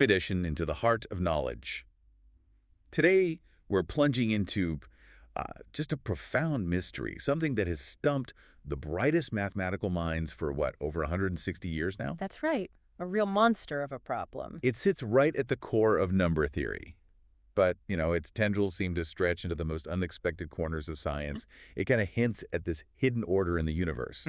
expedition into the heart of knowledge. Today, we're plunging into just a profound mystery, something that has stumped the brightest mathematical minds for, what, over 160 years now? That's right. A real monster of a problem. It sits right at the core of number theory. But, its tendrils seem to stretch into the most unexpected corners of science. It kind of hints at this hidden order in the universe.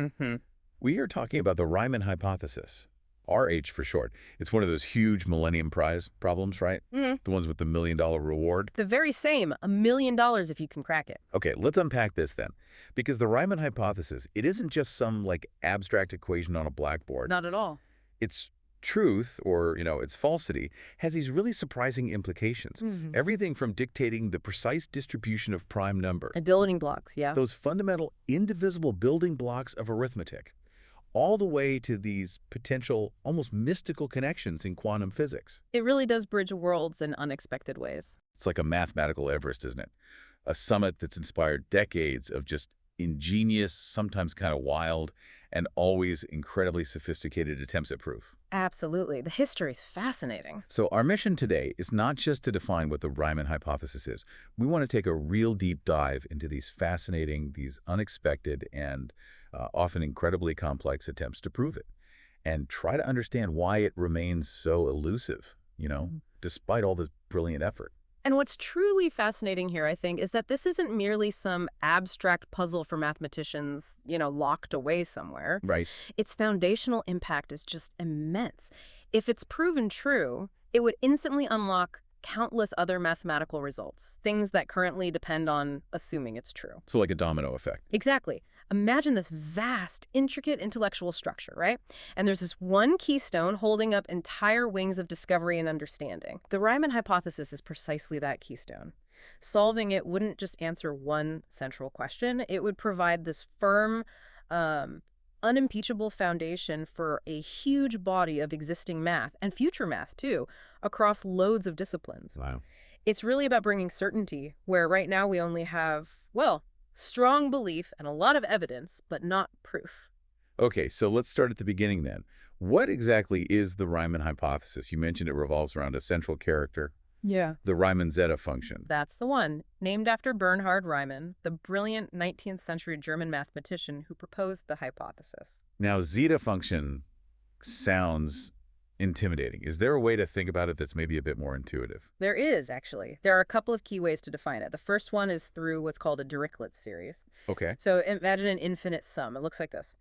We are talking about the Riemann hypothesis, RH for short. It's one of those huge Millennium Prize problems, right? The ones with the $1 million reward. The very same, $1 million if you can crack it. Okay, let's unpack this then. Because the Riemann hypothesis, it isn't just some, abstract equation on a blackboard. Not at all. Its truth, or, its falsity, has these really surprising implications. Everything from dictating the precise distribution of prime number. And building blocks, yeah. Those fundamental, indivisible building blocks of arithmetic, all the way to these potential, almost mystical connections in quantum physics. It really does bridge worlds in unexpected ways. It's like a mathematical Everest, isn't it? A summit that's inspired decades of just ingenious, sometimes kind of wild, and always incredibly sophisticated attempts at proof. Absolutely. The history is fascinating. So our mission today is not just to define what the Riemann hypothesis is. We want to take a real deep dive into these fascinating, these unexpected, and often incredibly complex attempts to prove it, and try to understand why it remains so elusive, despite all this brilliant effort. And what's truly fascinating here, I think, is that this isn't merely some abstract puzzle for mathematicians, locked away somewhere. Right. Its foundational impact is just immense. If it's proven true, it would instantly unlock countless other mathematical results, things that currently depend on assuming it's true. So like a domino effect. Exactly. Imagine this vast, intricate intellectual structure, right? And there's this one keystone holding up entire wings of discovery and understanding. The Riemann hypothesis is precisely that keystone. Solving it wouldn't just answer one central question. It would provide this firm, unimpeachable foundation for a huge body of existing math, and future math, too, across loads of disciplines. Wow. It's really about bringing certainty, where right now we only have, well, strong belief and a lot of evidence, but not proof. Okay, so let's start at the beginning then. What exactly is the Riemann hypothesis? You mentioned it revolves around a central character. Yeah. The Riemann zeta function. That's the one, named after Bernhard Riemann, the brilliant 19th century German mathematician who proposed the hypothesis. Now, zeta function sounds intimidating. Is there a way to think about it that's maybe a bit more intuitive? There is, actually. There are a couple of key ways to define it. The first one is through what's called a Dirichlet series. Okay. So imagine an infinite sum. It looks like this.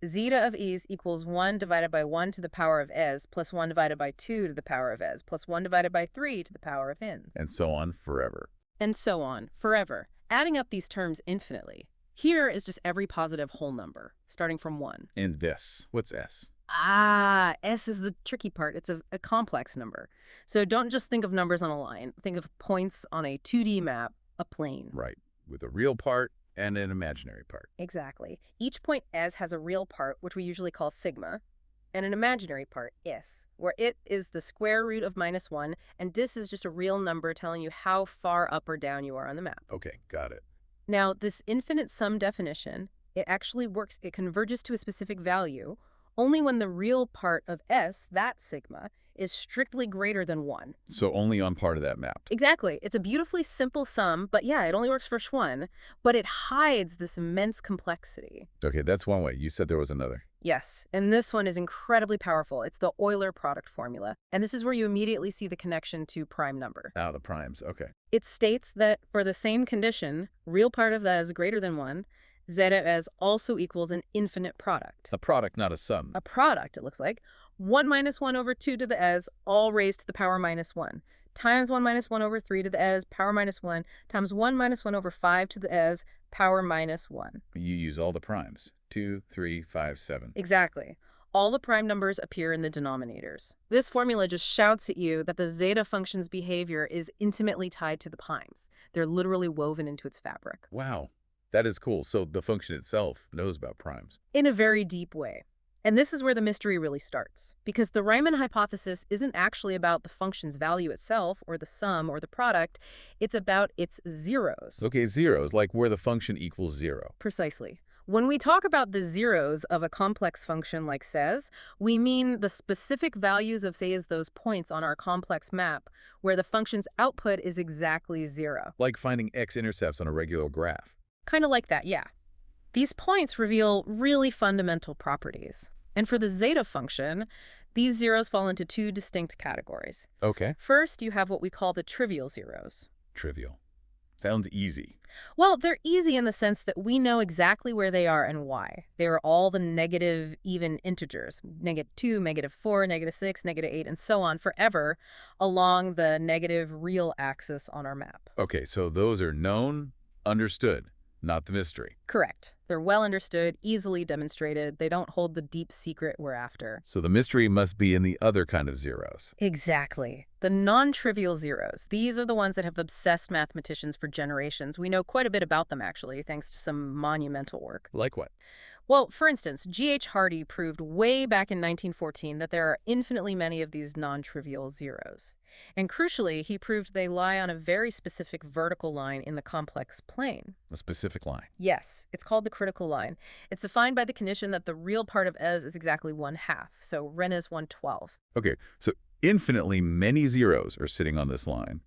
Zeta of e's equals 1 divided by 1 to the power of es plus 1 divided by 2 to the power of es plus 1 divided by 3 to the power of ns. And so on forever. And so on, forever, adding up these terms infinitely. Here is just every positive whole number, starting from 1. And this, what's s? S is the tricky part. It's a complex number. So don't just think of numbers on a line. Think of points on a 2D map, a plane. Right, with a real part and an imaginary part. Exactly. Each point S has a real part, which we usually call sigma, and an imaginary part, is, where it is the square root of -1, and this is just a real number telling you how far up or down you are on the map. Okay, got it. Now, this infinite sum definition, it actually works. It converges to a specific value only when the real part of S, that sigma, is strictly greater than 1. So only on part of that map. Exactly. It's a beautifully simple sum, but yeah, it only works for Schwann, but it hides this immense complexity. Okay, that's one way. You said there was another. Yes, and this one is incredibly powerful. It's the Euler product formula, and this is where you immediately see the connection to prime number. Ah, the primes, okay. It states that for the same condition, real part of that is greater than 1, zeta as also equals an infinite product. A product, not a sum. A product, it looks like. 1 minus 1 over 2 to the s, all raised to the power -1, times 1 minus 1 over 3 to the s, power -1, times 1 minus 1 over 5 to the s, power -1. You use all the primes. 2, 3, 5, 7. Exactly. All the prime numbers appear in the denominators. This formula just shouts at you that the zeta function's behavior is intimately tied to the primes. They're literally woven into its fabric. Wow. That is cool. So the function itself knows about primes. In a very deep way. And this is where the mystery really starts, because the Riemann hypothesis isn't actually about the function's value itself, or the sum, or the product. It's about its zeros. Okay, zeros, like where the function equals 0. Precisely. When we talk about the zeros of a complex function like says, we mean the specific values of, say, those points on our complex map where the function's output is exactly 0. Like finding x-intercepts on a regular graph. Kind of like that, yeah. These points reveal really fundamental properties. And for the zeta function, these zeros fall into two distinct categories. Okay. First, you have what we call the trivial zeros. Trivial. Sounds easy. Well, they're easy in the sense that we know exactly where they are and why. They are all the negative even integers, -2, -4, -6, -8, and so on forever along the negative real axis on our map. Okay, so those are known, understood, not the mystery. Correct. They're well understood, easily demonstrated. They don't hold the deep secret we're after. So the mystery must be in the other kind of zeros. Exactly. The non-trivial zeros. These are the ones that have obsessed mathematicians for generations. We know quite a bit about them, actually, thanks to some monumental work. Like what? Well, for instance, G.H. Hardy proved way back in 1914 that there are infinitely many of these non-trivial zeros. And crucially, he proved they lie on a very specific vertical line in the complex plane. A specific line. Yes, it's called the critical line. It's defined by the condition that the real part of S is exactly 1/2, so Ren is 1/12. Okay, so infinitely many zeros are sitting on this line.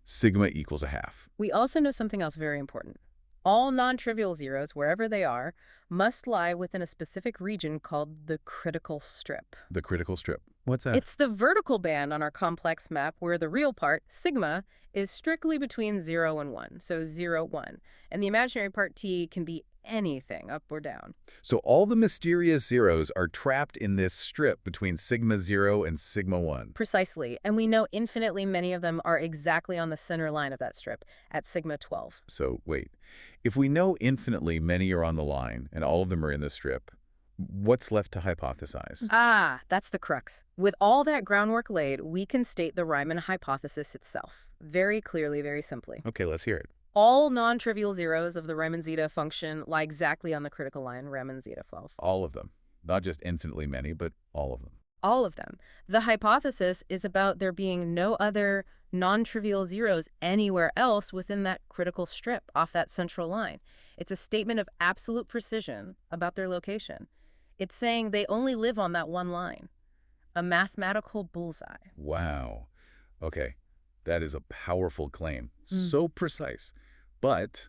Sigma equals 1/2. We also know something else very important. All non-trivial zeros, wherever they are, must lie within a specific region called the critical strip. The critical strip. What's that? It's the vertical band on our complex map where the real part, sigma, is strictly between 0 and 1, so 0, 1. And the imaginary part t can be anything, up or down. So all the mysterious zeros are trapped in this strip between sigma 0 and sigma 1. Precisely, and we know infinitely many of them are exactly on the center line of that strip, at sigma 12. So wait, if we know infinitely many are on the line and all of them are in the strip, what's left to hypothesize? Ah, that's the crux. With all that groundwork laid, we can state the Riemann hypothesis itself. Very clearly, very simply. Okay, let's hear it. All non-trivial zeros of the Riemann zeta function lie exactly on the critical line, Riemann zeta 12. All of them. Not just infinitely many, but all of them. All of them. The hypothesis is about there being no other non-trivial zeros anywhere else within that critical strip off that central line. It's a statement of absolute precision about their location. It's saying they only live on that one line. A mathematical bullseye. Wow. Okay, that is a powerful claim. So precise. But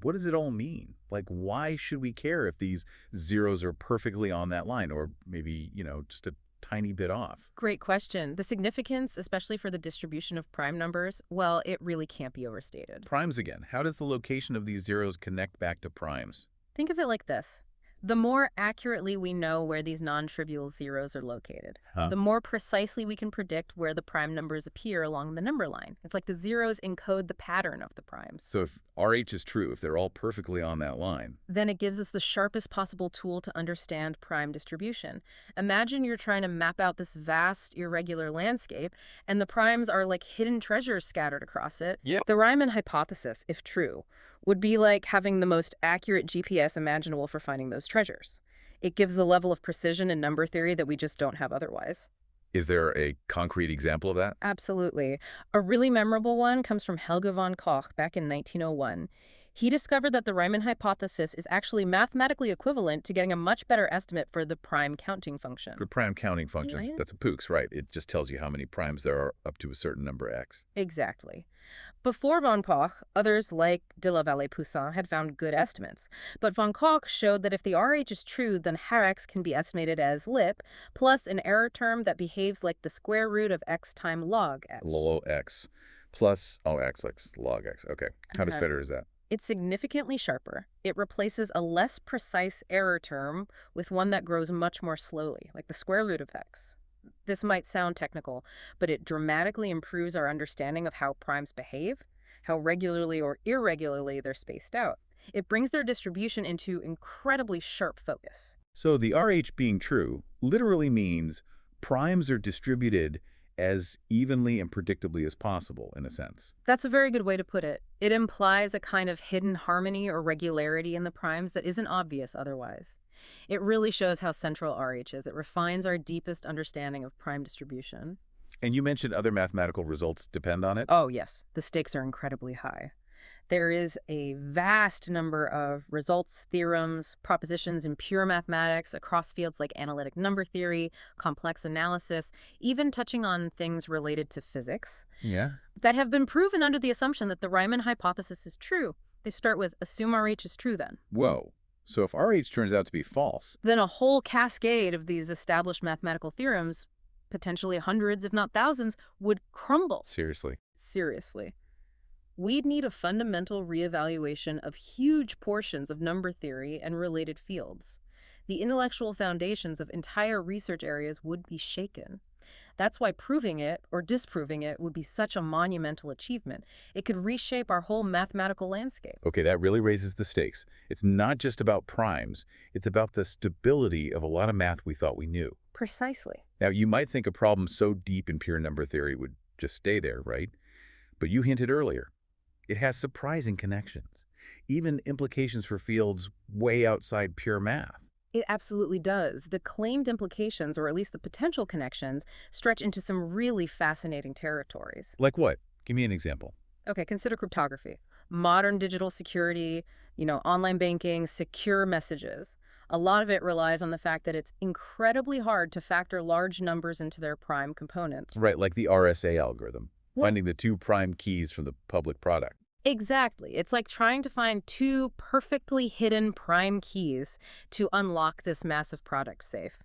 what does it all mean? Like, why should we care if these zeros are perfectly on that line or maybe, just a tiny bit off? Great question. The significance, especially for the distribution of prime numbers, well, it really can't be overstated. Primes again. How does the location of these zeros connect back to primes? Think of it like this. The more accurately we know where these non-trivial zeros are located, the more precisely we can predict where the prime numbers appear along the number line. It's like the zeros encode the pattern of the primes. So if RH is true, if they're all perfectly on that line, then it gives us the sharpest possible tool to understand prime distribution. Imagine you're trying to map out this vast, irregular landscape, and the primes are like hidden treasures scattered across it. Yeah. The Riemann hypothesis, if true, would be like having the most accurate GPS imaginable for finding those treasures. It gives a level of precision in number theory that we just don't have otherwise. is there a concrete example of that? Absolutely. A really memorable one comes from Helge von Koch back in 1901. He discovered that the Riemann hypothesis is actually mathematically equivalent to getting a much better estimate for the prime counting function. For prime counting functions, Yeah. that's a Pooks, right? It just tells you how many primes there are up to a certain number x. Exactly. Before von Koch, others like de la Vallée-Poussin had found good estimates. But von Koch showed that if the RH is true, then Harx can be estimated as lip plus an error term that behaves like the square root of x times log x. Log x plus, x log x. Okay. How much better is that? It's significantly sharper. It replaces a less precise error term with one that grows much more slowly, like the square root of x. This might sound technical, but it dramatically improves our understanding of how primes behave, how regularly or irregularly they're spaced out. It brings their distribution into incredibly sharp focus. So the RH being true literally means primes are distributed as evenly and predictably as possible, in a sense. That's a very good way to put it. It implies a kind of hidden harmony or regularity in the primes that isn't obvious otherwise. It really shows how central RH is. It refines our deepest understanding of prime distribution. And you mentioned other mathematical results depend on it? Oh, yes. The stakes are incredibly high. There is a vast number of results, theorems, propositions in pure mathematics across fields like analytic number theory, complex analysis, even touching on things related to physics, Yeah. that have been proven under the assumption that the Riemann hypothesis is true. They start with assume RH is true then. Whoa. So if RH turns out to be false, Then a whole cascade of these established mathematical theorems, potentially hundreds if not thousands, would crumble. seriously. Seriously. We'd need a fundamental reevaluation of huge portions of number theory and related fields. The intellectual foundations of entire research areas would be shaken. That's why proving it or disproving it would be such a monumental achievement. It could reshape our whole mathematical landscape. Okay, that really raises the stakes. It's not just about primes. It's about the stability of a lot of math we thought we knew. Precisely. Now, you might think a problem so deep in pure number theory would just stay there, right? But you hinted earlier. It has surprising connections, even implications for fields way outside pure math. It absolutely does. The claimed implications, or at least the potential connections, stretch into some really fascinating territories. Like what? Give me an example. Okay, consider cryptography. Modern digital security, online banking, secure messages. A lot of it relies on the fact that it's incredibly hard to factor large numbers into their prime components. Right, like the RSA algorithm, What? finding the two prime keys from the public product. Exactly. It's like trying to find two perfectly hidden prime keys to unlock this massive product safe.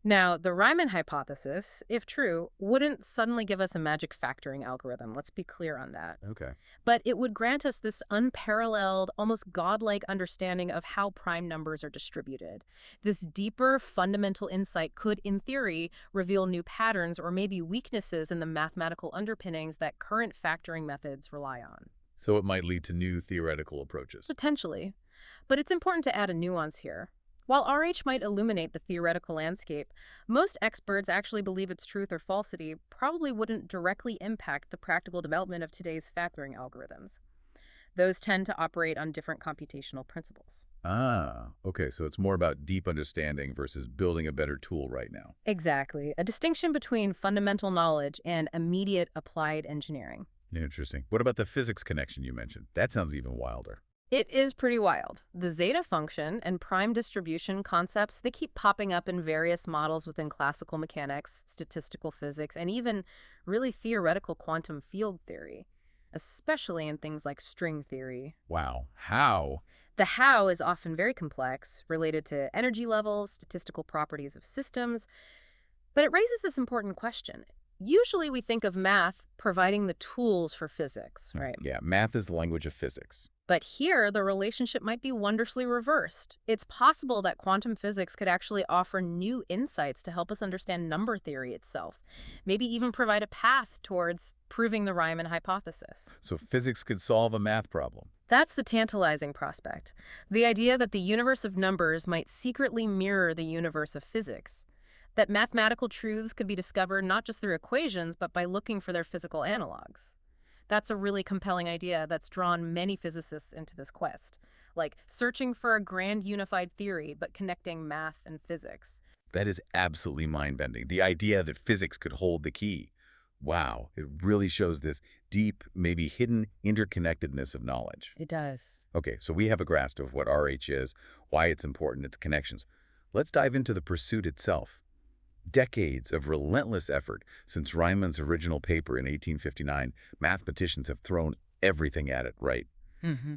Now, the Riemann hypothesis, if true, wouldn't suddenly give us a magic factoring algorithm. Let's be clear on that. Okay. But it would grant us this unparalleled, almost godlike understanding of how prime numbers are distributed. This deeper, fundamental insight could, in theory, reveal new patterns or maybe weaknesses in the mathematical underpinnings that current factoring methods rely on. So it might lead to new theoretical approaches. Potentially. But it's important to add a nuance here. While RH might illuminate the theoretical landscape, most experts actually believe its truth or falsity probably wouldn't directly impact the practical development of today's factoring algorithms. Those tend to operate on different computational principles. Ah, okay, so it's more about deep understanding versus building a better tool right now. Exactly. A distinction between fundamental knowledge and immediate applied engineering. Interesting. What about the physics connection you mentioned? That sounds even wilder. It is pretty wild. The zeta function and prime distribution concepts, they keep popping up in various models within classical mechanics, statistical physics, and even really theoretical quantum field theory, especially in things like string theory. Wow. How? The how is often very complex, related to energy levels, statistical properties of systems, but it raises this important question. Usually we think of math providing the tools for physics, right? Yeah, math is the language of physics. But here, the relationship might be wondrously reversed. It's possible that quantum physics could actually offer new insights to help us understand number theory itself, maybe even provide a path towards proving the Riemann hypothesis. So physics could solve a math problem. That's the tantalizing prospect. The idea that the universe of numbers might secretly mirror the universe of physics. That mathematical truths could be discovered not just through equations, but by looking for their physical analogs. That's a really compelling idea that's drawn many physicists into this quest, like searching for a grand unified theory, but connecting math and physics. That is absolutely mind-bending. The idea that physics could hold the key. Wow, it really shows this deep, maybe hidden interconnectedness of knowledge. It does. Okay, so we have a grasp of what RH is, why it's important, its connections. Let's dive into the pursuit itself. Decades of relentless effort since Riemann's original paper in 1859, mathematicians have thrown everything at it, right?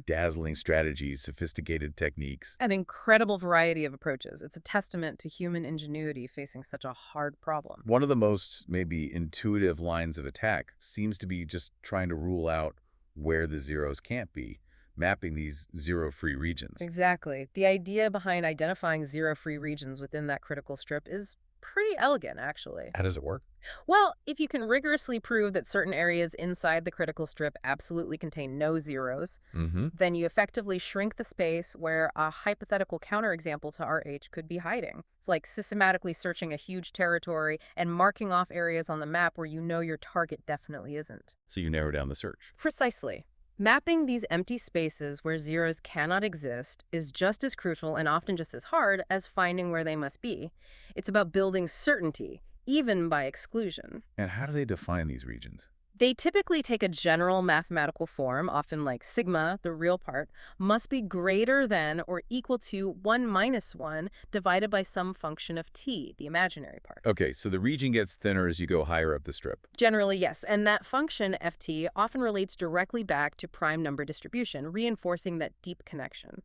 Dazzling strategies, sophisticated techniques. An incredible variety of approaches. It's a testament to human ingenuity facing such a hard problem. One of the most maybe intuitive lines of attack seems to be just trying to rule out where the zeros can't be, mapping these zero-free regions. Exactly. The idea behind identifying zero-free regions within that critical strip is pretty elegant, actually. How does it work? Well, if you can rigorously prove that certain areas inside the critical strip absolutely contain no zeros, then you effectively shrink the space where a hypothetical counterexample to RH could be hiding. It's like systematically searching a huge territory and marking off areas on the map where you know your target definitely isn't. So you narrow down the search. Precisely. Mapping these empty spaces where zeros cannot exist is just as crucial and often just as hard as finding where they must be. It's about building certainty, even by exclusion. And how do they define these regions? They typically take a general mathematical form, often like sigma, the real part, must be greater than or equal to 1 minus 1 divided by some function of t, the imaginary part. Okay, so the region gets thinner as you go higher up the strip. Generally, yes, and that function, ft, often relates directly back to prime number distribution, reinforcing that deep connection.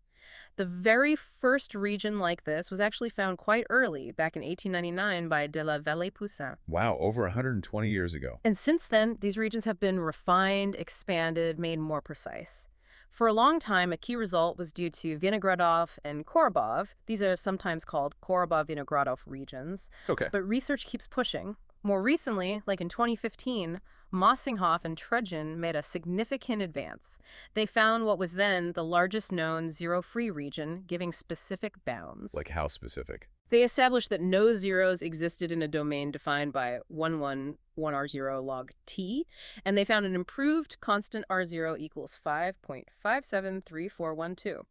The very first region like this was actually found quite early, back in 1899 by de la Vallée-Poussin. Wow, over 120 years ago. And since then, these regions have been refined, expanded, made more precise. For a long time, a key result was due to Vinogradov and Korobov. These are sometimes called Korobov-Vinogradov regions. Okay. But research keeps pushing. More recently, like in 2015, Mossinghoff and Trudgen made a significant advance. They found what was then the largest known zero-free region, giving specific bounds. Like how specific? They established that no zeros existed in a domain defined by 1 R0 log t, and they found an improved constant R0 equals 5.573412.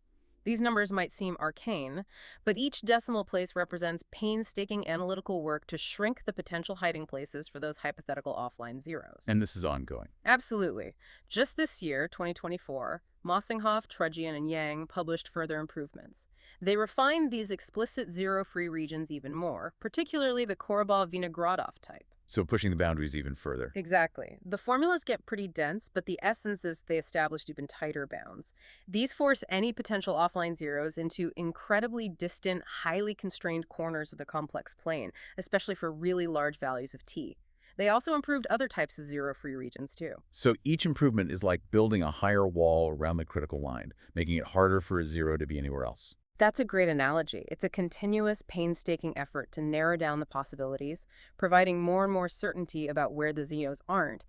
These numbers might seem arcane, but each decimal place represents painstaking analytical work to shrink the potential hiding places for those hypothetical offline zeros. And this is ongoing. Absolutely. Just this year, 2024, Mossinghoff, Trudgian, and Yang published further improvements. They refined these explicit zero-free regions even more, particularly the Korobov-Vinogradov type. So pushing the boundaries even further. Exactly. The formulas get pretty dense, but the essence is they established even tighter bounds. These force any potential offline zeros into incredibly distant, highly constrained corners of the complex plane, especially for really large values of t. They also improved other types of zero-free regions, too. So each improvement is like building a higher wall around the critical line, making it harder for a zero to be anywhere else. That's a great analogy. It's a continuous, painstaking effort to narrow down the possibilities, providing more and more certainty about where the zeros aren't.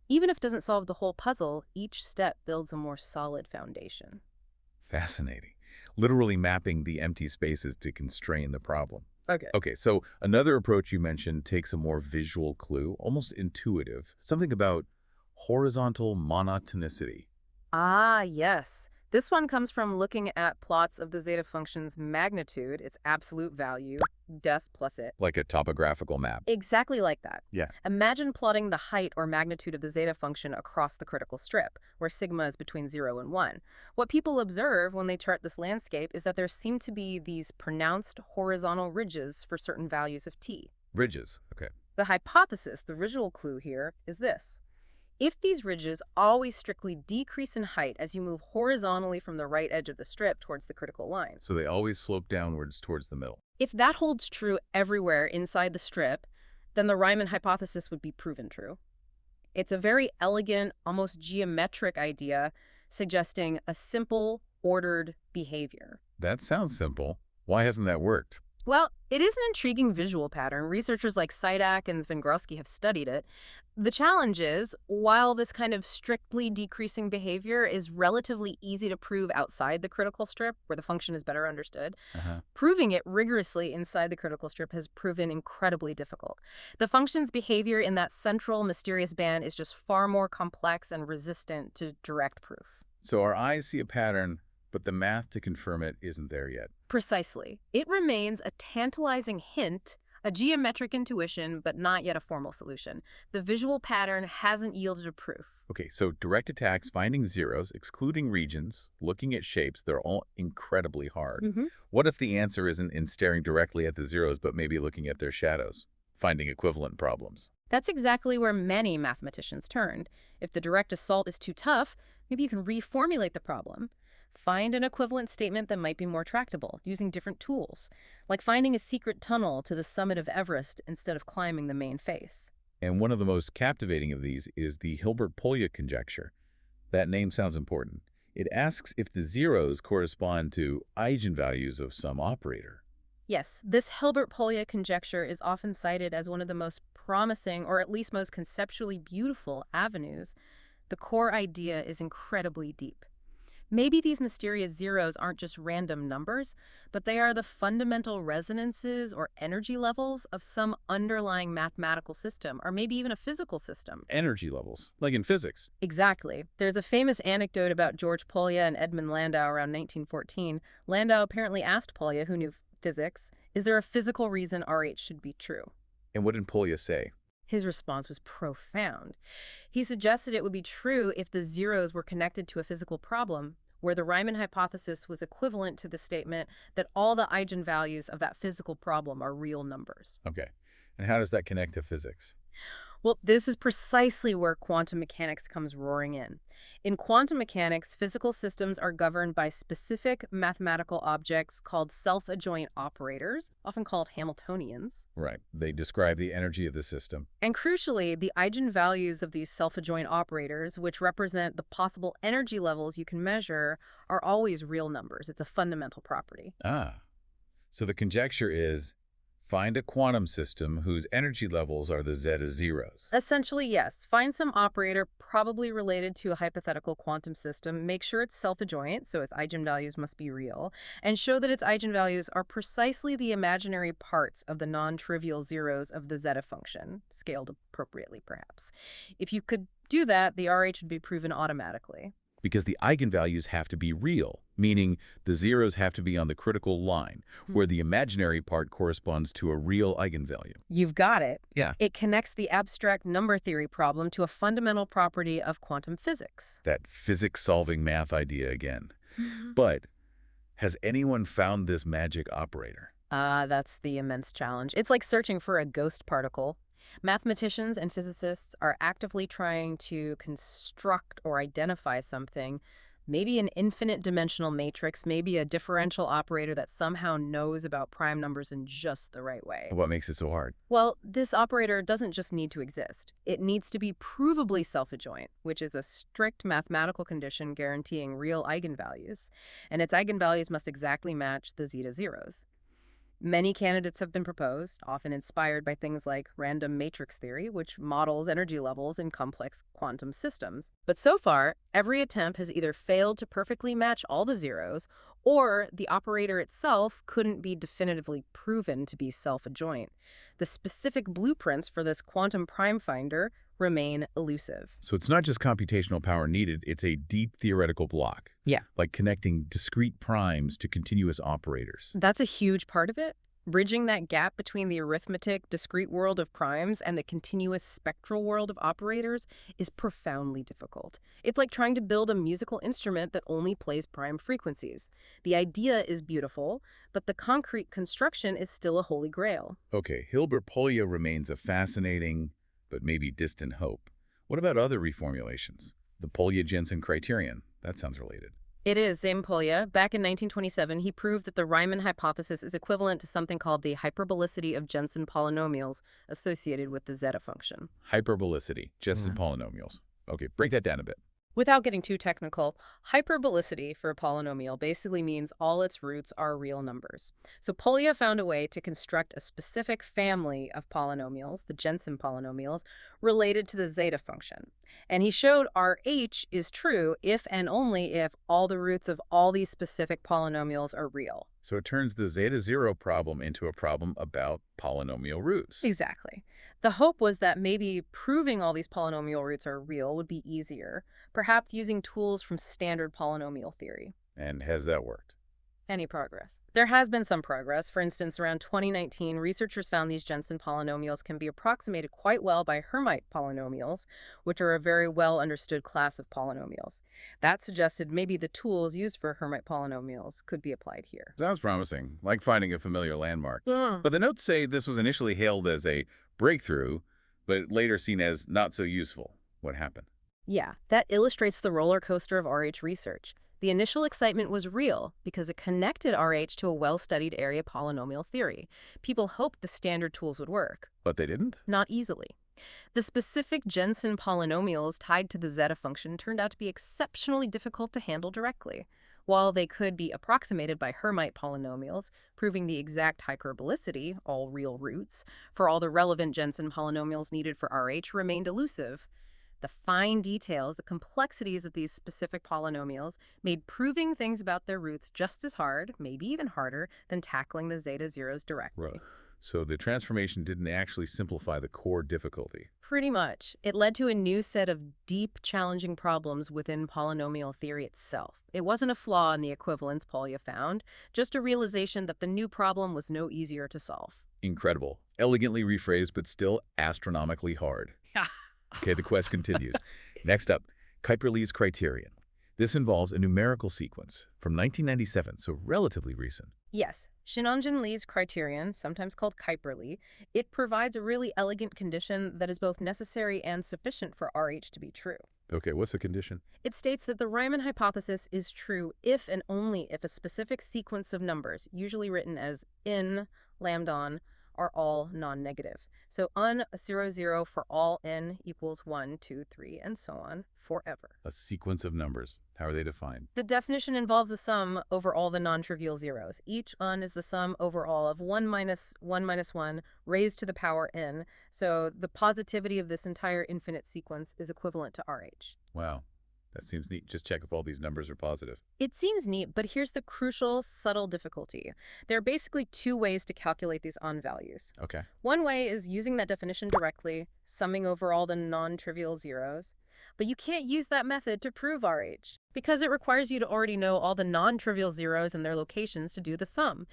Even if it doesn't solve the whole puzzle, each step builds a more solid foundation. Fascinating. Literally mapping the empty spaces to constrain the problem. Okay. Okay, so another approach you mentioned takes a more visual clue, almost intuitive, something about horizontal monotonicity. Ah, yes. This one comes from looking at plots of the zeta function's magnitude, its absolute value, des plus it. Like a topographical map. Exactly like that. Yeah. Imagine plotting the height or magnitude of the zeta function across the critical strip, where sigma is between 0 and 1. What people observe when they chart this landscape is that there seem to be these pronounced horizontal ridges for certain values of t. Ridges. Okay. The hypothesis, the visual clue here, is this. If these ridges always strictly decrease in height as you move horizontally from the right edge of the strip towards the critical line. So they always slope downwards towards the middle. If that holds true everywhere inside the strip, then the Riemann hypothesis would be proven true. It's a very elegant, almost geometric idea suggesting a simple, ordered behavior. That sounds simple. Why hasn't that worked? Well, it is an intriguing visual pattern. Researchers like Sidak and Zvengrowski have studied it. The challenge is, while this kind of strictly decreasing behavior is relatively easy to prove outside the critical strip, where the function is better understood, proving it rigorously inside the critical strip has proven incredibly difficult. The function's behavior in that central, mysterious band is just far more complex and resistant to direct proof. So our eyes see a pattern, but the math to confirm it isn't there yet. Precisely. It remains a tantalizing hint, a geometric intuition, but not yet a formal solution. The visual pattern hasn't yielded a proof. Okay, so direct attacks, finding zeros, excluding regions, looking at shapes, they're all incredibly hard. What if the answer isn't in staring directly at the zeros, but maybe looking at their shadows, finding equivalent problems? That's exactly where many mathematicians turned. If the direct assault is too tough, maybe you can reformulate the problem. Find an equivalent statement that might be more tractable, using different tools, like finding a secret tunnel to the summit of Everest instead of climbing the main face. And one of the most captivating of these is the Hilbert-Polya conjecture. That name sounds important. It asks if the zeros correspond to eigenvalues of some operator. Yes, this Hilbert-Polya conjecture is often cited as one of the most promising, or at least most conceptually beautiful, avenues. The core idea is incredibly deep. Maybe these mysterious zeros aren't just random numbers, but they are the fundamental resonances or energy levels of some underlying mathematical system, or maybe even a physical system. Energy levels, like in physics. Exactly. There's a famous anecdote about George Polya and Edmund Landau around 1914. Landau apparently asked Polya, who knew physics, is there a physical reason RH should be true? And what did Polya say? His response was profound. He suggested it would be true if the zeros were connected to a physical problem, where the Riemann hypothesis was equivalent to the statement that all the eigenvalues of that physical problem are real numbers. Okay. And how does that connect to physics? Well, this is precisely where quantum mechanics comes roaring in. In quantum mechanics, physical systems are governed by specific mathematical objects called self-adjoint operators, often called Hamiltonians. Right. They describe the energy of the system. And crucially, the eigenvalues of these self-adjoint operators, which represent the possible energy levels you can measure, are always real numbers. It's a fundamental property. Ah. So the conjecture is find a quantum system whose energy levels are the zeta zeros. Essentially, yes. Find some operator probably related to a hypothetical quantum system, make sure it's self-adjoint, so its eigenvalues must be real, and show that its eigenvalues are precisely the imaginary parts of the non-trivial zeros of the zeta function, scaled appropriately, perhaps. If you could do that, the RH would be proven automatically. Because the eigenvalues have to be real, meaning the zeros have to be on the critical line, where the imaginary part corresponds to a real eigenvalue. You've got it. Yeah. It connects the abstract number theory problem to a fundamental property of quantum physics. That physics-solving math idea again. But has anyone found this magic operator? That's the immense challenge. It's like searching for a ghost particle. Mathematicians and physicists are actively trying to construct or identify something, maybe an infinite dimensional matrix, maybe a differential operator that somehow knows about prime numbers in just the right way. What makes it so hard? Well, this operator doesn't just need to exist. It needs to be provably self-adjoint, which is a strict mathematical condition guaranteeing real eigenvalues. And its eigenvalues must exactly match the zeta zeros. Many candidates have been proposed, often inspired by things like random matrix theory, which models energy levels in complex quantum systems. But so far, every attempt has either failed to perfectly match all the zeros, or the operator itself couldn't be definitively proven to be self-adjoint. The specific blueprints for this quantum prime finder remain elusive. So it's not just computational power needed, it's a deep theoretical block. Yeah. Like connecting discrete primes to continuous operators. That's a huge part of it. Bridging that gap between the arithmetic, discrete world of primes and the continuous spectral world of operators is profoundly difficult. It's like trying to build a musical instrument that only plays prime frequencies. The idea is beautiful, but the concrete construction is still a holy grail. Okay, Hilbert-Polya remains a fascinating, but maybe distant hope. What about other reformulations? The Polya-Jensen criterion. That sounds related. It is, same Polya. Back in 1927, he proved that the Riemann hypothesis is equivalent to something called the hyperbolicity of Jensen polynomials associated with the zeta function. Hyperbolicity, Jensen polynomials. Okay, break that down a bit. Without getting too technical, hyperbolicity for a polynomial basically means all its roots are real numbers. So Polya found a way to construct a specific family of polynomials, the Jensen polynomials, related to the zeta function. And he showed RH is true if and only if all the roots of all these specific polynomials are real. So it turns the zeta zero problem into a problem about polynomial roots. Exactly. The hope was that maybe proving all these polynomial roots are real would be easier, perhaps using tools from standard polynomial theory. And has that worked? Any progress? There has been some progress. For instance, around 2019, researchers found these Jensen polynomials can be approximated quite well by Hermite polynomials, which are a very well understood class of polynomials. That suggested maybe the tools used for Hermite polynomials could be applied here. Sounds promising, like finding a familiar landmark. Yeah. But the notes say this was initially hailed as a breakthrough, but later seen as not so useful. What happened? Yeah, that illustrates the roller coaster of RH research. The initial excitement was real because it connected RH to a well-studied area polynomial theory. People hoped the standard tools would work. But they didn't? Not easily. The specific Jensen polynomials tied to the zeta function turned out to be exceptionally difficult to handle directly. While they could be approximated by Hermite polynomials, proving the exact hyperbolicity, all real roots, for all the relevant Jensen polynomials needed for RH remained elusive. The fine details, the complexities of these specific polynomials made proving things about their roots just as hard, maybe even harder, than tackling the zeta zeros directly. Right. So the transformation didn't actually simplify the core difficulty. Pretty much. It led to a new set of deep, challenging problems within polynomial theory itself. It wasn't a flaw in the equivalence Polya found, just a realization that the new problem was no easier to solve. Incredible. Elegantly rephrased, but still astronomically hard. Yeah. Okay, the quest continues. Next up, Kuiper-Lee's criterion. This involves a numerical sequence from 1997, so relatively recent. Yes, Shinonjin Lee's criterion, sometimes called Kuiper-Lee, it provides a really elegant condition that is both necessary and sufficient for RH to be true. Okay, what's the condition? It states that the Riemann hypothesis is true if and only if a specific sequence of numbers, usually written as n, lambda, are all non-negative. So un 0, 0 for all n equals 1, 2, 3, and so on, forever. A sequence of numbers. How are they defined? The definition involves a sum over all the non-trivial zeros. Each un is the sum over all of 1 minus 1 minus 1 raised to the power n. So the positivity of this entire infinite sequence is equivalent to RH. Wow, that seems neat. Just check if all these numbers are positive. It seems neat, but here's the crucial, subtle difficulty. There are basically two ways to calculate these on values. Okay. One way is using that definition directly, summing over all the non-trivial zeros. But you can't use that method to prove RH, because it requires you to already know all the non-trivial zeros and their locations to do the sum.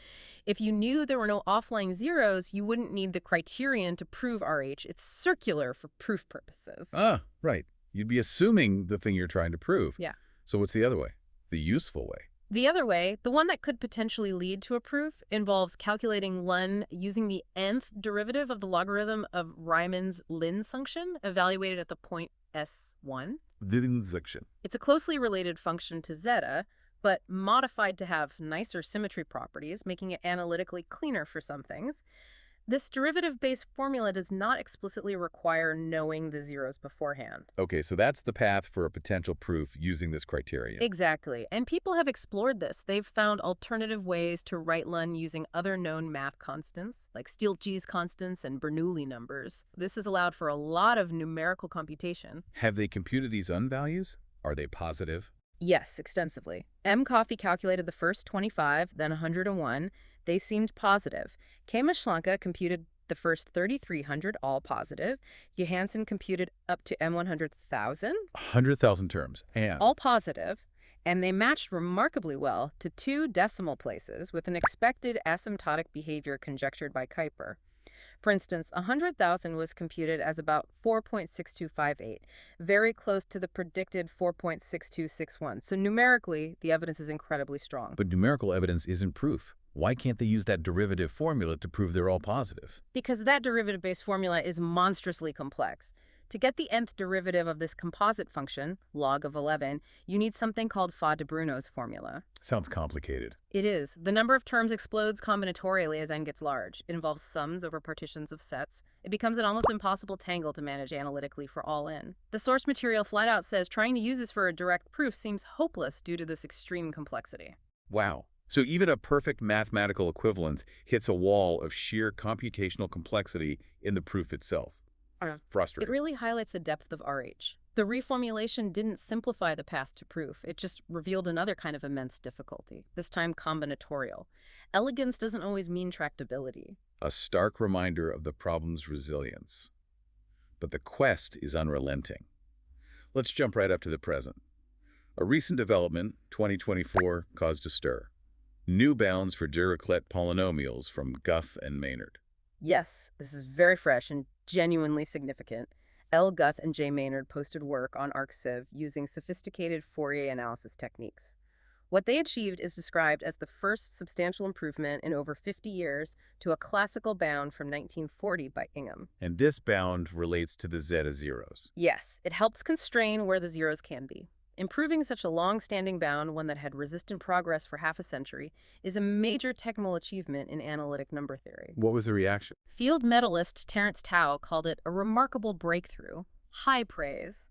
If you knew there were no offline zeros, you wouldn't need the criterion to prove RH. It's circular for proof purposes. Ah, right. You'd be assuming the thing you're trying to prove. Yeah. So what's the other way? The useful way? The other way, the one that could potentially lead to a proof, involves calculating Ln using the nth derivative of the logarithm of Riemann's Linz function, evaluated at the point S1. Linz function. It's a closely related function to zeta, but modified to have nicer symmetry properties, making it analytically cleaner for some things. This derivative-based formula does not explicitly require knowing the zeros beforehand. Okay, so that's the path for a potential proof using this criterion. Exactly. And people have explored this. They've found alternative ways to write Ln using other known math constants, like Stieltjes constants and Bernoulli numbers. This has allowed for a lot of numerical computation. Have they computed these UN values? Are they positive? Yes, extensively. M. Coffey calculated the first 25, then 101. They seemed positive. Kama-Schlanke computed the first 3,300, all positive. Johansen computed up to M100,000. 100,000 terms. And All positive. And they matched remarkably well to 2 decimal places with an expected asymptotic behavior conjectured by Kuiper. For instance, 100,000 was computed as about 4.6258, very close to the predicted 4.6261. So numerically, the evidence is incredibly strong. But numerical evidence isn't proof. Why can't they use that derivative formula to prove they're all positive? Because that derivative-based formula is monstrously complex. To get the nth derivative of this composite function, log of 11, you need something called Fa-de Bruno's formula. Sounds complicated. It is. The number of terms explodes combinatorially as n gets large. It involves sums over partitions of sets. It becomes an almost impossible tangle to manage analytically for all n. The source material flat out says trying to use this for a direct proof seems hopeless due to this extreme complexity. Wow. So even a perfect mathematical equivalence hits a wall of sheer computational complexity in the proof itself. Frustrating. It really highlights the depth of RH. The reformulation didn't simplify the path to proof. It just revealed another kind of immense difficulty, this time combinatorial. Elegance doesn't always mean tractability. A stark reminder of the problem's resilience. But the quest is unrelenting. Let's jump right up to the present. A recent development, 2024, caused a stir. New bounds for Dirichlet polynomials from Guth and Maynard. Yes, this is very fresh and genuinely significant. L. Guth and J. Maynard posted work on ArcSiv using sophisticated Fourier analysis techniques. What they achieved is described as the first substantial improvement in over 50 years to a classical bound from 1940 by Ingham. And this bound relates to the zeta zeros. Yes, it helps constrain where the zeros can be. Improving such a long-standing bound, one that had resistant progress for half a century, is a major technical achievement in analytic number theory. What was the reaction? Field medalist Terence Tao called it a remarkable breakthrough, high praise.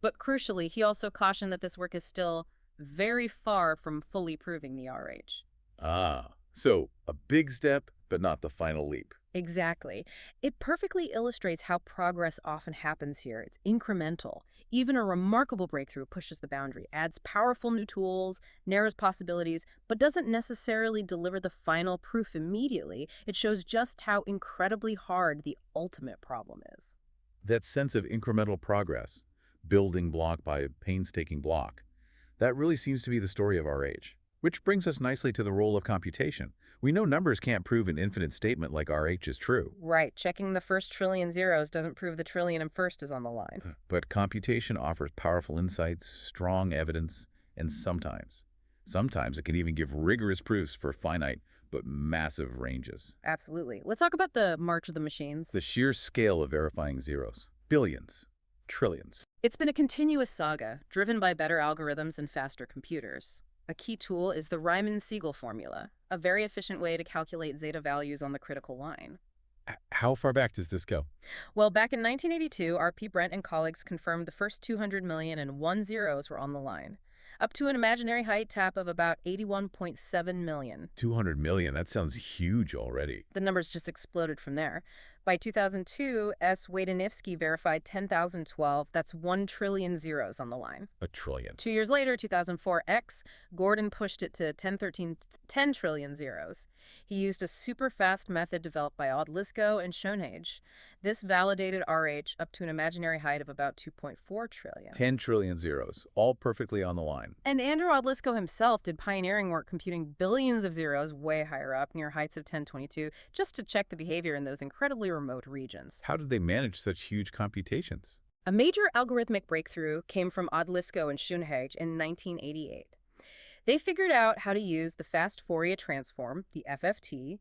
But crucially, he also cautioned that this work is still very far from fully proving the RH. Ah, so a big step, but not the final leap. Exactly. It perfectly illustrates how progress often happens here. It's incremental. Even a remarkable breakthrough pushes the boundary, adds powerful new tools, narrows possibilities, but doesn't necessarily deliver the final proof immediately. It shows just how incredibly hard the ultimate problem is. That sense of incremental progress, building block by painstaking block, that really seems to be the story of our age. Which brings us nicely to the role of computation. We know numbers can't prove an infinite statement like RH is true. Right, checking the first trillion zeros doesn't prove the trillion and first is on the line. But computation offers powerful insights, strong evidence, and sometimes it can even give rigorous proofs for finite but massive ranges. Absolutely. Let's talk about the march of the machines. The sheer scale of verifying zeros. Billions. Trillions. It's been a continuous saga, driven by better algorithms and faster computers. A key tool is the Riemann-Siegel formula, a very efficient way to calculate zeta values on the critical line. How far back does this go? Well, back in 1982, R.P. Brent and colleagues confirmed the first 200 million and one zeros were on the line, up to an imaginary height tap of about 81.7 million. 200 million, that sounds huge already. The numbers just exploded from there. By 2002, S. Wadenivsky verified 10,012. That's 1 trillion zeros on the line. A trillion. 2 years later, 2004, X. Gordon pushed it to 10 trillion zeros. He used a super fast method developed by Odlyzko and Schoenhage. This validated RH up to an imaginary height of about 2.4 trillion. 10 trillion zeros, all perfectly on the line. And Andrew Odlyzko himself did pioneering work computing billions of zeros way higher up, near heights of 1022, just to check the behavior in those incredibly remote regions. How did they manage such huge computations? A major algorithmic breakthrough came from Odlyzko and Schoenhage in 1988. They figured out how to use the fast Fourier transform, the FFT,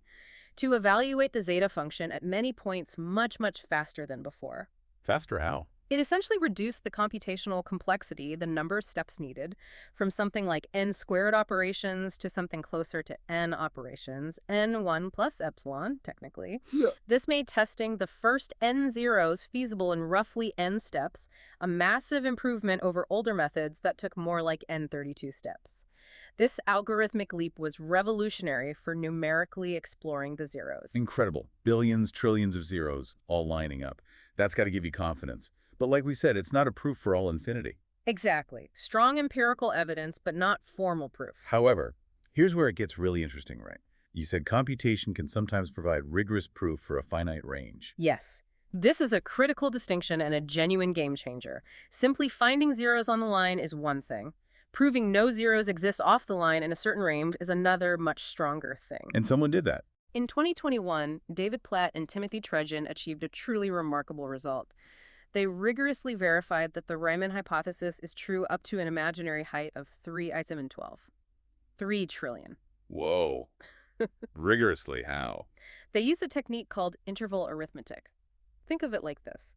to evaluate the zeta function at many points much, much faster than before. Faster how? It essentially reduced the computational complexity, the number of steps needed, from something like n squared operations to something closer to n operations, n1 plus epsilon, technically. Yeah. This made testing the first n zeros feasible in roughly n steps, a massive improvement over older methods that took more like n32 steps. This algorithmic leap was revolutionary for numerically exploring the zeros. Incredible. Billions, trillions of zeros, all lining up. That's got to give you confidence. But like we said, it's not a proof for all infinity. Exactly. Strong empirical evidence, but not formal proof. However, here's where it gets really interesting, right? You said computation can sometimes provide rigorous proof for a finite range. Yes. This is a critical distinction and a genuine game changer. Simply finding zeros on the line is one thing. Proving no zeros exist off the line in a certain range is another, much stronger thing. And someone did that. In 2021, David Platt and Timothy Trudgeon achieved a truly remarkable result. They rigorously verified that the Riemann hypothesis is true up to an imaginary height of 3 trillion. Whoa. Rigorously, how? They used a technique called interval arithmetic. Think of it like this.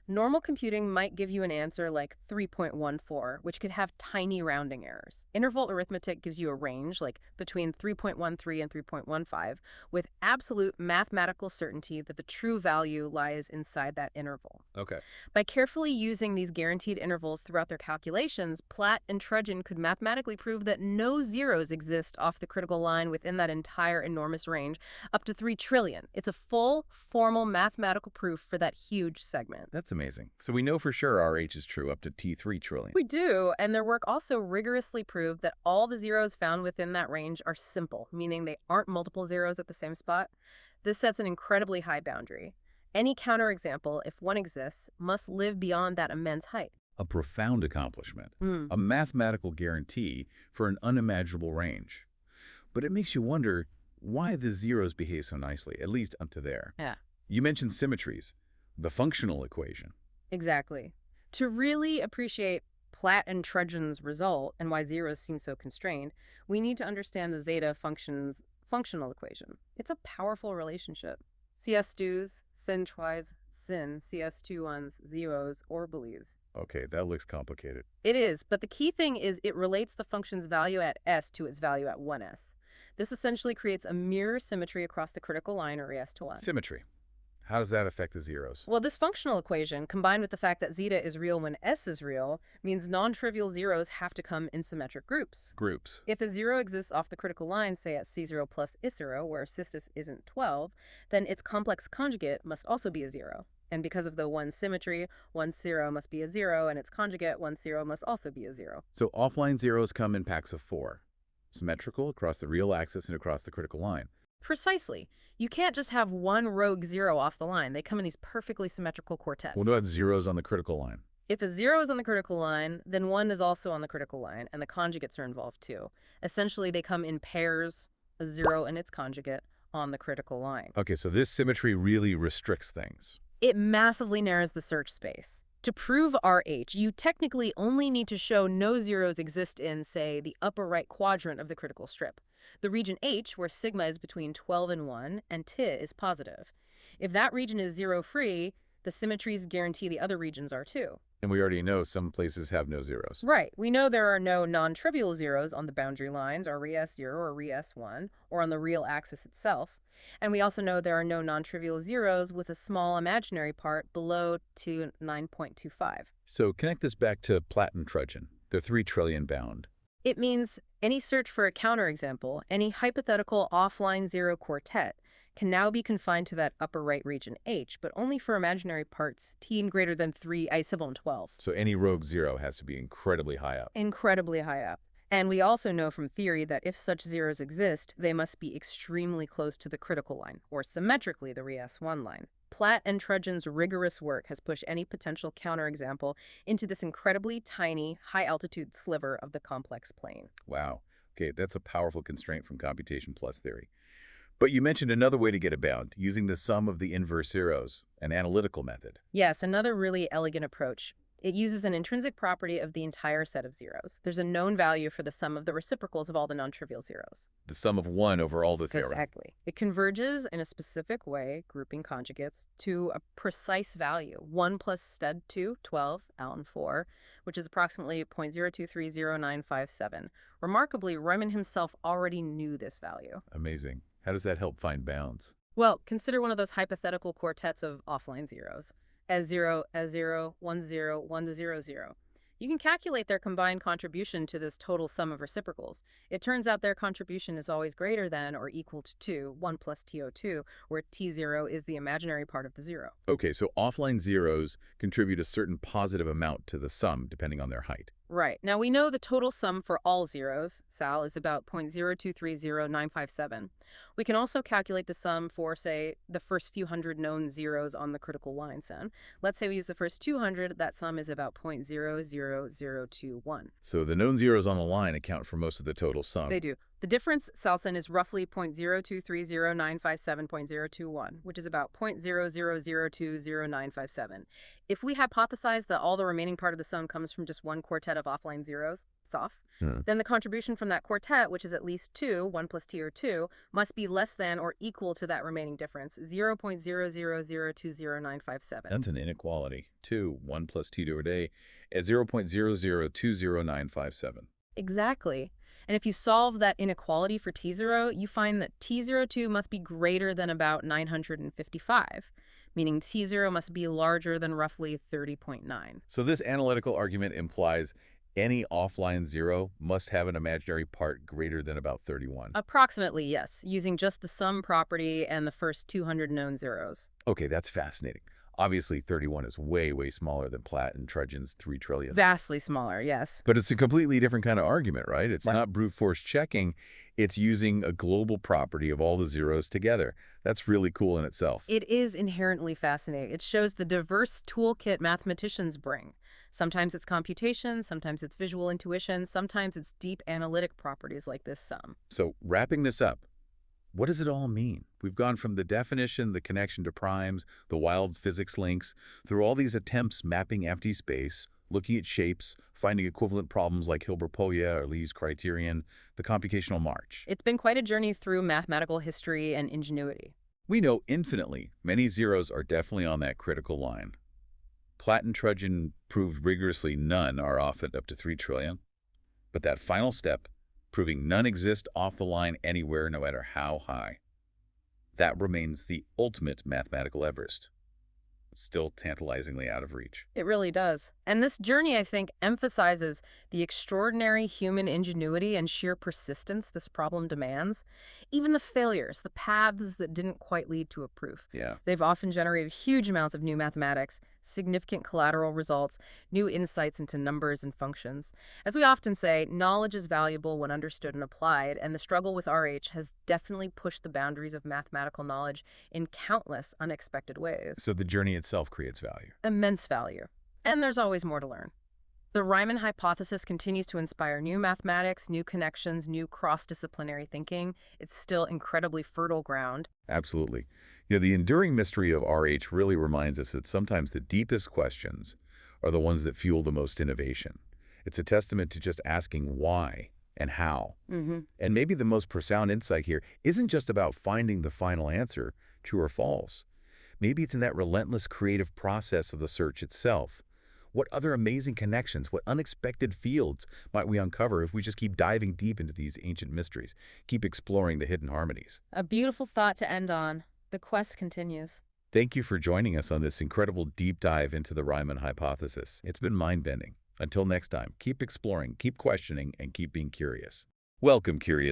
Normal computing might give you an answer like 3.14, which could have tiny rounding errors. Interval arithmetic gives you a range, like between 3.13 and 3.15, with absolute mathematical certainty that the true value lies inside that interval. Okay. By carefully using these guaranteed intervals throughout their calculations, Platt and Trudgeon could mathematically prove that no zeros exist off the critical line within that entire enormous range, up to 3 trillion. It's a full, formal mathematical proof for that huge segment. That's amazing. So we know for sure RH is true up to T3 trillion. We do, and their work also rigorously proved that all the zeros found within that range are simple, meaning they aren't multiple zeros at the same spot. This sets an incredibly high boundary. Any counterexample, if one exists, must live beyond that immense height. A profound accomplishment. A mathematical guarantee for an unimaginable range. But it makes you wonder why the zeros behave so nicely, at least up to there. Yeah. You mentioned symmetries. The functional equation. Exactly. To really appreciate Platt and Trudgeon's result and why zeros seem so constrained, we need to understand the zeta function's functional equation. It's a powerful relationship. CS2s, sin twice, sin, CS21s, zeros, orbalies. Okay, that looks complicated. It is, but the key thing is it relates the function's value at s to its value at 1s. This essentially creates a mirror symmetry across the critical line, or es to 1. Symmetry. How does that affect the zeros? Well, this functional equation, combined with the fact that zeta is real when s is real, means non-trivial zeros have to come in symmetric groups. Groups. If a zero exists off the critical line, say at C0 plus I0, where cistus isn't 12, then its complex conjugate must also be a zero. And because of the 1 symmetry, 1 0 must be a 0, and its conjugate, 1 0, must also be a 0. So offline zeros come in packs of 4. Symmetrical across the real axis and across the critical line. Precisely. You can't just have one rogue zero off the line. They come in these perfectly symmetrical quartets. What about zeros on the critical line? If a 0 is on the critical line, then 1 is also on the critical line, and the conjugates are involved too. Essentially, they come in pairs, a 0 and its conjugate, on the critical line. Okay, so this symmetry really restricts things. It massively narrows the search space. To prove RH, you technically only need to show no zeros exist in, say, the upper right quadrant of the critical strip, the region H, where sigma is between 12 and 1, and T is positive. If that region is zero-free, the symmetries guarantee the other regions are too. And we already know some places have no zeros. Right. We know there are no non-trivial zeros on the boundary lines, or ReS0 or ReS1, or on the real axis itself. And we also know there are no non-trivial zeros with a small imaginary part below 9.25. So connect this back to Platon Trojan. They're 3 trillion bound. It means any search for a counterexample, any hypothetical offline zero quartet, can now be confined to that upper right region H, but only for imaginary parts t greater than 3 I-12. So any rogue zero has to be incredibly high up. Incredibly high up. And we also know from theory that if such zeros exist, they must be extremely close to the critical line, or symmetrically the ReS1 line. Platt and Trojan's rigorous work has pushed any potential counterexample into this incredibly tiny, high-altitude sliver of the complex plane. Wow. Okay, that's a powerful constraint from computation plus theory. But you mentioned another way to get a bound, using the sum of the inverse zeros, an analytical method. Yes, another really elegant approach. It uses an intrinsic property of the entire set of zeros. There's a known value for the sum of the reciprocals of all the non-trivial zeros. The sum of 1 over all the zeros. Exactly. It converges in a specific way, grouping conjugates, to a precise value, 1 plus stud 2, 12, Allen 4, which is approximately 0.0230957. Remarkably, Riemann himself already knew this value. Amazing. How does that help find bounds? Well, consider one of those hypothetical quartets of offline zeros. S0, S0, 1, 0, 1 to 0, 0. You can calculate their combined contribution to this total sum of reciprocals. It turns out their contribution is always greater than or equal to 2, 1 plus TO2, where T0 is the imaginary part of the zero. Okay, so offline zeros contribute a certain positive amount to the sum, depending on their height. Right. Now, we know the total sum for all zeros, Sal, is about 0.0230957. We can also calculate the sum for, say, the first few hundred known zeros on the critical line, Sam. Let's say we use the first 200, that sum is about 0.00021. So the known zeros on the line account for most of the total sum. They do. The difference, Salson, is roughly 0.0230957.021, which is about 0.00020957. If we hypothesize that all the remaining part of the sum comes from just one quartet of offline zeros, SOF, then the contribution from that quartet, which is at least 2, 1 plus t or 2, must be less than or equal to that remaining difference, 0.000200957. That's an inequality. 2, 1 plus t to a day at 0.00200957. Exactly. And if you solve that inequality for T0, you find that T02 must be greater than about 955, meaning T0 must be larger than roughly 30.9. So this analytical argument implies any offline zero must have an imaginary part greater than about 31. Approximately, yes, using just the sum property and the first 200 known zeros. Okay, that's fascinating. Obviously, 31 is way, way smaller than Platt and Trojan's 3 trillion. Vastly smaller, yes. But it's a completely different kind of argument, right? It's Right. not brute force checking. It's using a global property of all the zeros together. That's really cool in itself. It is inherently fascinating. It shows the diverse toolkit mathematicians bring. Sometimes it's computation, sometimes it's visual intuition, sometimes it's deep analytic properties like this sum. So wrapping this up, what does it all mean? We've gone from the definition, the connection to primes, the wild physics links, through all these attempts mapping empty space, looking at shapes, finding equivalent problems like Hilbert-Polya or Lee's criterion, the computational march. It's been quite a journey through mathematical history and ingenuity. We know infinitely many zeros are definitely on that critical line. Platt and Trojan proved rigorously none are off at up to 3 trillion. But that final step, proving none exist off the line anywhere no matter how high, that remains the ultimate mathematical Everest. Still tantalizingly out of reach. It really does. And this journey, I think, emphasizes the extraordinary human ingenuity and sheer persistence this problem demands. Even the failures, the paths that didn't quite lead to a proof. Yeah. They've often generated huge amounts of new mathematics, significant collateral results, new insights into numbers and functions. As we often say, knowledge is valuable when understood and applied, and the struggle with RH has definitely pushed the boundaries of mathematical knowledge in countless unexpected ways. So the journey itself creates value. Immense value. And there's always more to learn. The Riemann hypothesis continues to inspire new mathematics, new connections, new cross-disciplinary thinking. It's still incredibly fertile ground. Absolutely. The enduring mystery of RH really reminds us that sometimes the deepest questions are the ones that fuel the most innovation. It's a testament to just asking why and how. And maybe the most profound insight here isn't just about finding the final answer, true or false. Maybe it's in that relentless creative process of the search itself. What other amazing connections, what unexpected fields might we uncover if we just keep diving deep into these ancient mysteries, keep exploring the hidden harmonies? A beautiful thought to end on. The quest continues. Thank you for joining us on this incredible deep dive into the Riemann hypothesis. It's been mind-bending. Until next time, keep exploring, keep questioning, and keep being curious. Welcome, curious